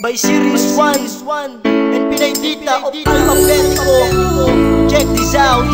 by Series 1 and Pinaydita of Alphabetico. Check this out.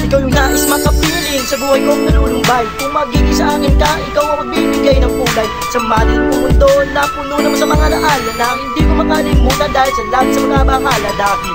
Ikaw yung nais makapiling sa buhay kong nalulumbay. Kung magiging sa akin ka, ikaw ang magbibigay ng kulay sa madilim kong mundo na puno naman sa mga naala na hindi ko makalimutan dahil sa lahat sa mga bakala. Dahil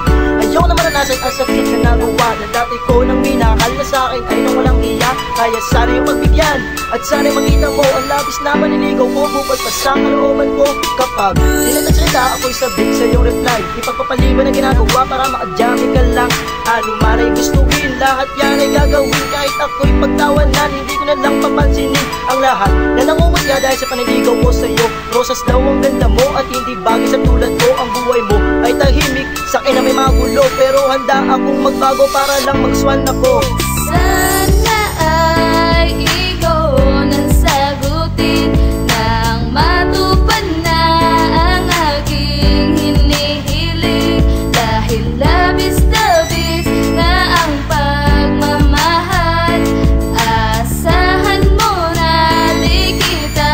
ayaw na maranasan ang sakit na nagawa na dati ko nang minahal na sa akin ay nang walang hiya. Kaya sana yung magbigyan at sana makita mo ang labis na maniligaw ko. Bukod pa sa kalooban ko kapag nilagsalita ako'y sabik sa iyong reply. Ipagpapaliban na ginagawa para makadyami ka lang. Ano man ay gustuin, lahat yan ay gagawin. Kahit ako'y pagtawanan, hindi ko na lang papansinin ang lahat na nangunguya dahil sa paniligaw ko sa'yo. Rosas daw ang ganda mo at hindi bagay sa tulad ko. Ang buhay mo ay tahimik, sa'kin na may mga gulo, pero handa akong magbago para lang magswan ako. Sana ay ikaw nang sagutin nang matupad na ang aking hinihiling. Dahil labis-labis na ang pagmamahal, asahan mo na di kita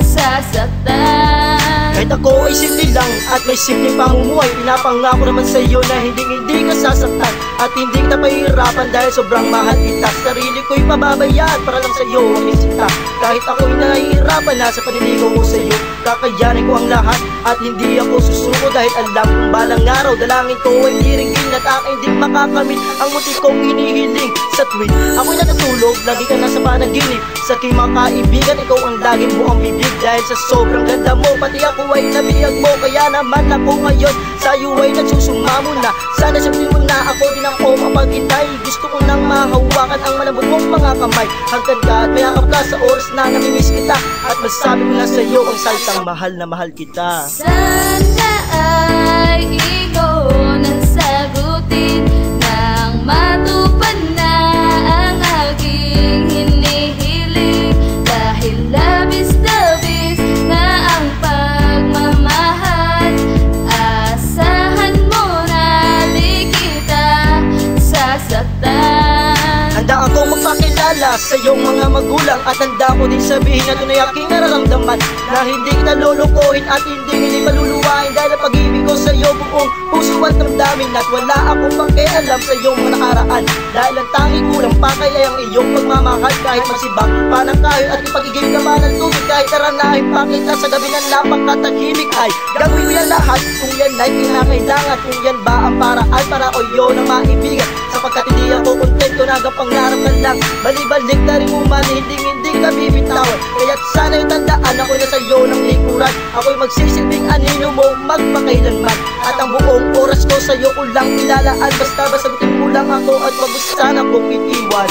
sasaktan. Kahit ako ay simple lang at may simpleng pamumuhay, pinapangako naman sa iyo na hindi ka sasaktan at hindi kita pahihirapan dahil sobrang mahal kita. Sarili ko'y pababayaan para lang sa iyo ang isita. Kahit ako'y nahihirapan na sa paniligaw mo sa iyo, kakayanin ko ang lahat at hindi ako susuko dahil alam kong balang araw dalangin ko ay diringgin at aking di makakamit ang munti kong hinihiling. Sa tuwing ako'y natutulog, lagi ka nasa panaginip. Sa aking mga kaibigan, ikaw ang laging buong bibig dahil sa sobrang ganda mo, pati ako ay nabiyag mo. Kaya naman ako ngayon sa iyo ay nagsusumamo na. Sana sabihin mo na ako din ako mapaghintay. Gusto ko nang mahawakan ang malambot mong mga kamay. Hanggang ka at mayakap ka sa oras na namimiss kita at masabi ko na sa iyo ang salitang mahal na mahal kita. Sana ay ikaw nang sagutin nang matupad na ang aking hinihiling. Dahil labis-labis na ang pagmamahal, asahan mo na di kita sasaktan. Handa ako magpakilala sa iyong mga magulang at handa ko din sabihin na tunay aking nararamdaman na hindi kita lulukuhin at hindi maluluwain dahil ang pag-ibig ko sa iyo buong puso at damdamin at wala akong pakialam sa iyong mga nakaraan dahil ang tanging kulang pa kaya ang iyong pagmamahal. Kahit magsibak pa ng kahoy at ipagigil ka man ng tubig, kahit taranahin pa kita sa gabi ng napakatahimik, ay gagawin ko yan lahat kung yan ay kinakailangan. Kung yan ba ang paraan para o yun ang maibigan, sapagkat hindi ako kontento na hanggang pangarap ka lang. Balik-balik na rin umani, hindi ka bibitawan. Kaya't sana'y tandaan ako'y nasa iyo ng likuran. Ako'y magsisilbing anino mo magpakailanman at ang buong oras ko sa iyo ko lang ilalaan. Basta sagutin mo lang ako at wag mo sana kong itiwan.